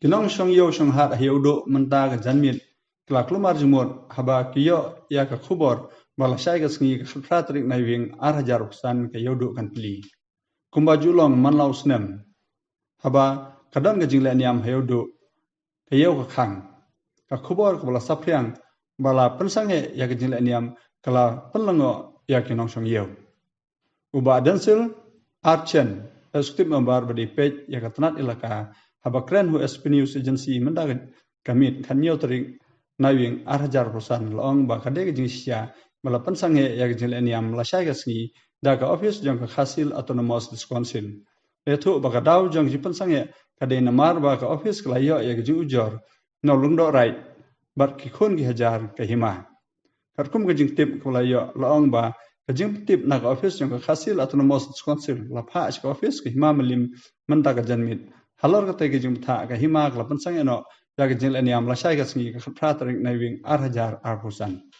Kinong shong yo shong hat hiudo menta ka janmit kelak lumar jumur haba kiyo ya ka khubor bala shai ka sngi ka fratrik na wing 4,000 ka yodo kan pli kumba julong manlau snem haba kadon ka jingle niam hiudo ka yo ka khang ka khubor ka bala sapriang bala pensange ya ka jingle niam kala penlango ya kinong shong yo uba densil archen eksekutif member badi page ya ka tanat ilaka haba kren hu SP News Agency mendagan kamit kanyo tering nawing 4,000 long ba kadege jing sia bala pensange ya jing leniam la shai gasni daga office jong ka khasil autonomous Wisconsin etu ba ka daw jong ji pensange kade namar ba ka office kala yo ya jing ujor no lungdo right bar ki khon gi hajar ka hima karkum ga jing tip kala yo long ba ka jing tip na ka office jong ka khasil autonomous Wisconsin la pha ka office ka hima malim mendaga janmit halor ka tege jing tha ka hima ka pensange no ya jing leniam la shai gasni ka pratring nawing 4,000